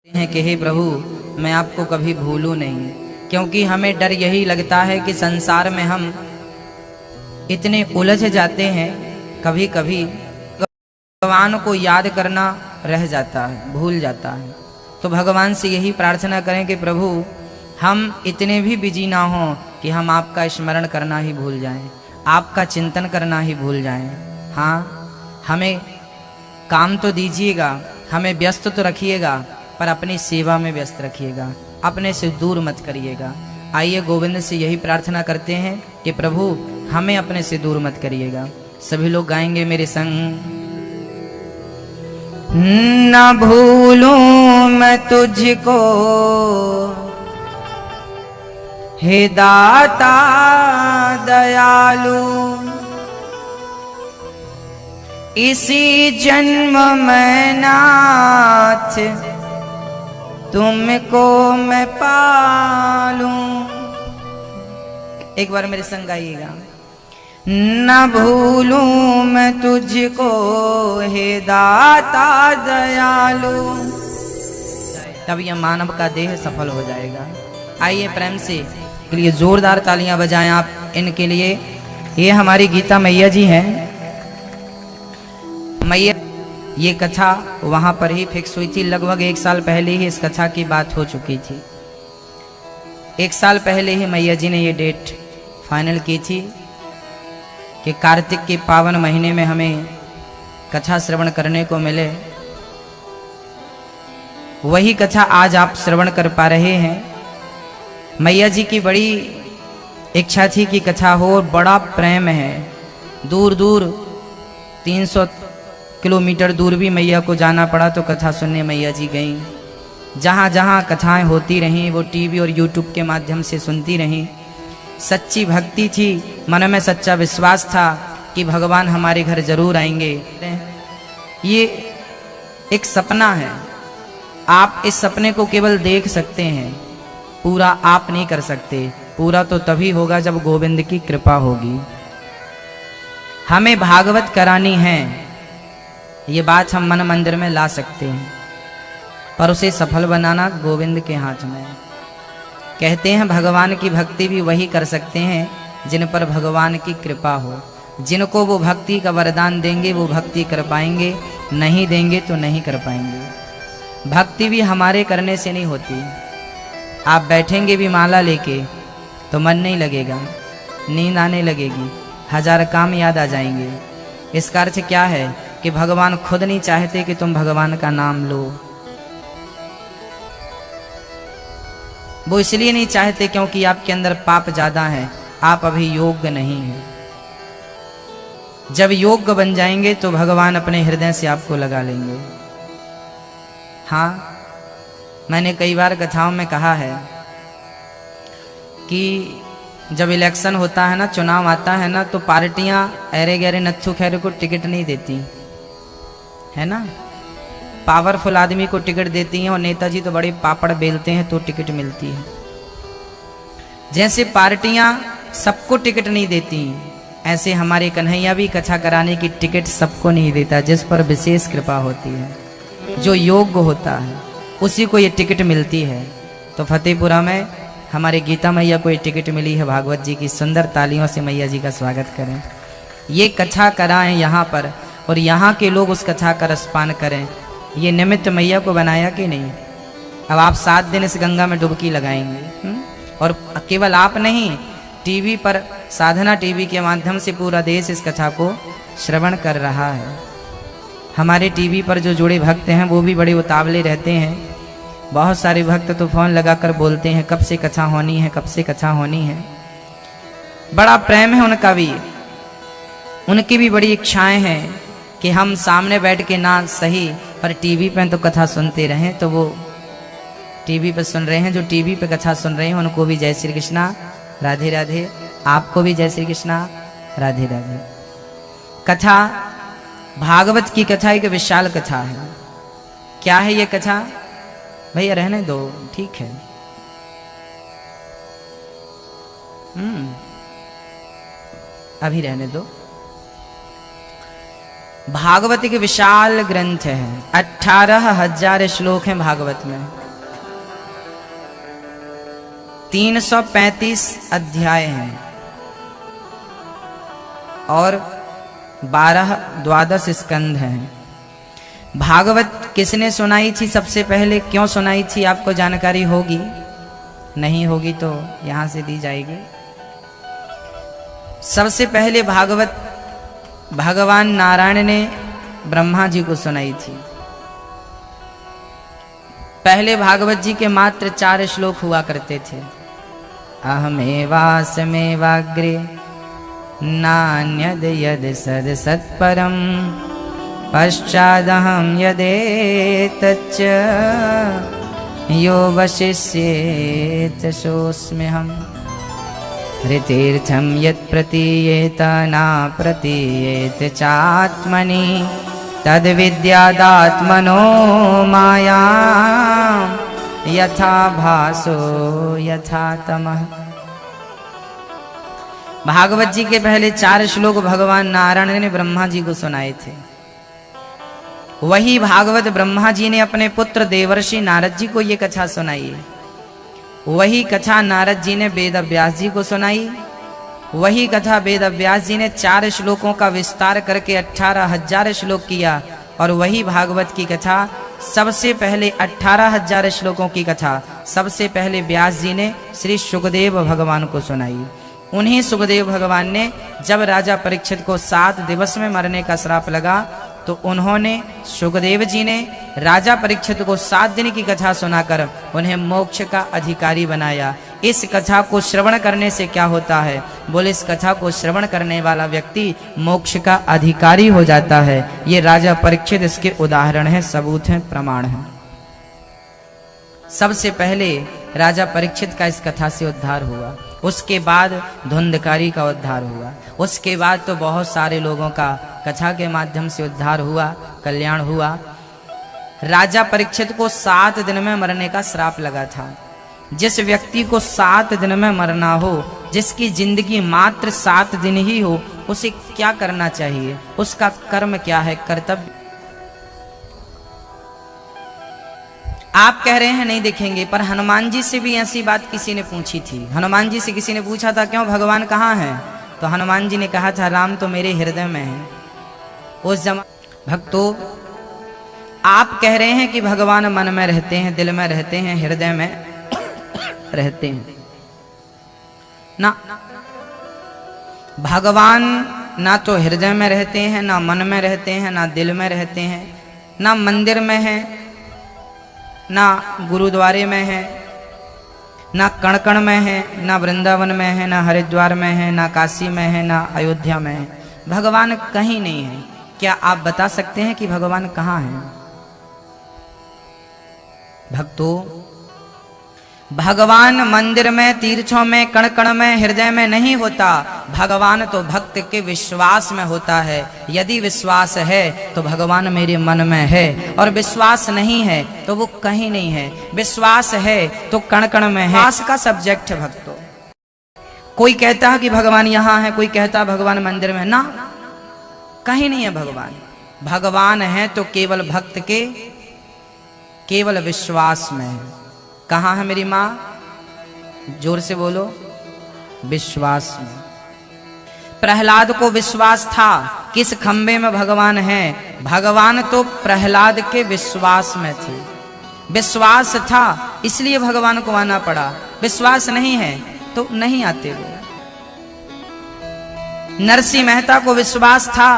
हैं कि हे प्रभु मैं आपको कभी भूलूं नहीं, क्योंकि हमें डर यही लगता है कि संसार में हम इतने उलझ जाते हैं, कभी कभी भगवान को याद करना रह जाता है, भूल जाता है। तो भगवान से यही प्रार्थना करें कि प्रभु हम इतने भी बिजी ना हों कि हम आपका स्मरण करना ही भूल जाएं, आपका चिंतन करना ही भूल जाएं। हाँ, हमें काम तो दीजिएगा, हमें व्यस्त तो रखिएगा, पर अपनी सेवा में व्यस्त रखिएगा, अपने से दूर मत करिएगा। आइए गोविंद से यही प्रार्थना करते हैं कि प्रभु हमें अपने से दूर मत करिएगा। सभी लोग गाएंगे मेरे संग। न भूलूं मैं तुझको हे दाता दयालु, इसी जन्म में नाथ तुमको मैं पालूं। एक बार मेरे संग गाइएगा। न भूलूं मैं तुझको हे दाता दयालु, तब यह मानव का देह सफल हो जाएगा। आइए प्रेम से के लिए जोरदार तालियां बजाएं आप इनके लिए। ये हमारी गीता मैया जी हैं। मैया ये कथा वहां पर ही फिक्स हुई थी, लगभग 1 साल पहले ही इस कथा की बात हो चुकी थी। 1 साल पहले ही मैया जी ने ये डेट फाइनल की थी कि कार्तिक के पावन महीने में हमें कथा श्रवण करने को मिले। वही कथा आज आप श्रवण कर पा रहे हैं। मैया जी की बड़ी इच्छा थी कि कथा हो, बड़ा प्रेम है। दूर दूर 300 किलोमीटर दूर भी मैया को जाना पड़ा तो कथा सुनने मैया जी गईं। जहाँ जहाँ कथाएं होती रहीं वो टीवी और यूट्यूब के माध्यम से सुनती रहीं। सच्ची भक्ति थी, मन में सच्चा विश्वास था कि भगवान हमारे घर जरूर आएंगे। ये एक सपना है, आप इस सपने को केवल देख सकते हैं, पूरा आप नहीं कर सकते। पूरा तो तभी होगा जब गोविंद की कृपा होगी। हमें भागवत करानी है, ये बात हम मन मंदिर में ला सकते हैं, पर उसे सफल बनाना गोविंद के हाथ में है। कहते हैं भगवान की भक्ति भी वही कर सकते हैं जिन पर भगवान की कृपा हो। जिनको वो भक्ति का वरदान देंगे वो भक्ति कर पाएंगे, नहीं देंगे तो नहीं कर पाएंगे। भक्ति भी हमारे करने से नहीं होती। आप बैठेंगे भी माला लेके तो मन नहीं लगेगा, नींद आने लगेगी, 1000 काम याद आ जाएंगे। इसका अर्थ क्या है कि भगवान खुद नहीं चाहते कि तुम भगवान का नाम लो। वो इसलिए नहीं चाहते क्योंकि आपके अंदर पाप ज्यादा है, आप अभी योग्य नहीं हैं। जब योग्य बन जाएंगे तो भगवान अपने हृदय से आपको लगा लेंगे। हाँ, मैंने कई बार कथाओं में कहा है कि जब इलेक्शन होता है ना, चुनाव आता है ना, तो पार्टियां अरे गहरे नत्थु खैर को टिकट नहीं देती है ना। पावरफुल आदमी को टिकट देती हैं और नेताजी तो बड़े पापड़ बेलते हैं तो टिकट मिलती है। जैसे पार्टियां सबको टिकट नहीं देती, ऐसे हमारे कन्हैया भी कथा कराने की टिकट सबको नहीं देता। जिस पर विशेष कृपा होती है, जो योग्य होता है, उसी को ये टिकट मिलती है। तो फतेहपुरा में हमारे गीता मैया को ये टिकट मिली है भागवत जी की। सुंदर तालियों से मैया जी का स्वागत करें। ये कथा कराएं यहाँ पर और यहाँ के लोग उस कथा का रसपान करें। ये निमित्त मैया को बनाया कि नहीं। अब आप 7 दिन इस गंगा में डुबकी लगाएंगे और केवल आप नहीं, टीवी पर साधना टीवी के माध्यम से पूरा देश इस कथा को श्रवण कर रहा है। हमारे टीवी पर जो जुड़े भक्त हैं वो भी बड़े उतावले रहते हैं। बहुत सारे भक्त तो फोन लगाकर बोलते हैं कब से कथा होनी है, कब से कथा होनी है। बड़ा प्रेम है उनका भी, उनकी भी बड़ी इच्छाएं हैं कि हम सामने बैठ के ना सही पर टीवी पे तो कथा सुनते रहें। तो वो टीवी पे सुन रहे हैं, जो टीवी पे कथा सुन रहे हैं उनको भी जय श्री कृष्णा, राधे राधे। आपको भी जय श्री कृष्णा, राधे राधे। कथा, भागवत की कथा एक विशाल कथा है। क्या है ये कथा? भैया रहने दो, ठीक है। अभी रहने दो। भागवत के विशाल ग्रंथ है, 18,000 श्लोक हैं भागवत में, 335 अध्याय हैं और 12 स्कंध हैं। भागवत किसने सुनाई थी सबसे पहले, क्यों सुनाई थी, आपको जानकारी होगी? नहीं होगी तो यहां से दी जाएगी। सबसे पहले भागवत भगवान नारायण ने ब्रह्मा जी को सुनाई थी। पहले भागवत जी के मात्र 4 श्लोक हुआ करते थे। अहमेवासमेवाग्रे नान्यद यद सद सत्परम पश्चादहं यदेतच्च यो वशिष्येत सोऽस्म्यहम् हृतीर्थं यत् प्रतीयेत न प्रतीयेत चात्मनि तद्विद्यादात्मनो माया यथा भासो यथा तमः। भागवत जी के पहले 4 श्लोक भगवान नारायण ने ब्रह्मा जी को सुनाए थे। वही भागवत ब्रह्मा जी ने अपने पुत्र देवर्षि नारद जी को ये कथा सुनाई। वही कथा नारद जी ने वेद व्यास जी को सुनाई। वही कथा वेद व्यास जी ने 4 श्लोकों का विस्तार करके 18,000 श्लोक किया। और वही भागवत की कथा सबसे पहले 18,000 श्लोकों की कथा सबसे पहले व्यास जी ने श्री सुखदेव भगवान को सुनाई। उन्हीं सुखदेव भगवान ने जब राजा परीक्षित को 7 दिवस में मरने का श्राप लगा तो उन्होंने सुखदेव जी ने राजा परीक्षित को 7 दिन की कथा सुनाकर उन्हें मोक्ष का अधिकारी बनाया। इस कथा को श्रवण करने से क्या होता है? बोले इस कथा को श्रवण करने वाला व्यक्ति मोक्ष का अधिकारी हो जाता है। ये राजा परीक्षित इसके उदाहरण है, सबूत हैं, प्रमाण है। सबसे पहले राजा परीक्षित का इस कथा से उद्धार हुआ, उसके बाद धुंधकारी का उद्धार हुआ, उसके बाद तो बहुत सारे लोगों का कथा के माध्यम से उद्धार हुआ, कल्याण हुआ। राजा परीक्षित को 7 दिन में मरने का श्राप लगा था। जिस व्यक्ति को 7 दिन में मरना हो, जिसकी जिंदगी मात्र 7 दिन ही हो, उसे क्या करना चाहिए? उसका कर्म क्या है, कर्तव्य? आप कह रहे हैं नहीं देखेंगे, पर हनुमान जी से भी ऐसी बात किसी ने पूछी थी। हनुमान जी से किसी ने पूछा था क्यों भगवान कहाँ हैं? तो हनुमान जी ने कहा था राम तो मेरे हृदय में है। उस भक्तों, आप कह रहे हैं कि भगवान मन में रहते हैं, दिल में रहते हैं, हृदय में रहते हैं ना। भगवान ना तो हृदय में रहते हैं, ना मन में रहते हैं, ना दिल में रहते हैं, ना मंदिर में है, ना गुरुद्वारे में है, ना कण कण में है, ना वृंदावन में है, ना हरिद्वार में है, ना काशी में है, ना अयोध्या में है। भगवान कहीं नहीं है। क्या आप बता सकते हैं कि भगवान कहाँ हैं? भक्तों, भगवान मंदिर में, तीर्थों में, कण कण में, हृदय में नहीं होता। भगवान तो भक्त के विश्वास में होता है। यदि विश्वास है तो भगवान मेरे मन में है, और विश्वास नहीं है तो वो कहीं नहीं है। विश्वास है तो कण कण में है। विश्वास का सब्जेक्ट है भक्तों। कोई कहता है कि भगवान यहाँ है, कोई कहता है भगवान मंदिर में, ना, कहीं नहीं है भगवान। भगवान है तो केवल भक्त के केवल विश्वास में है। कहाँ है मेरी माँ? जोर से बोलो, विश्वास में। प्रहलाद को विश्वास था किस खंबे में भगवान है? भगवान तो प्रहलाद के विश्वास में थे। विश्वास था इसलिए भगवान को आना पड़ा। विश्वास नहीं है तो नहीं आते वो। नरसिंह मेहता को विश्वास था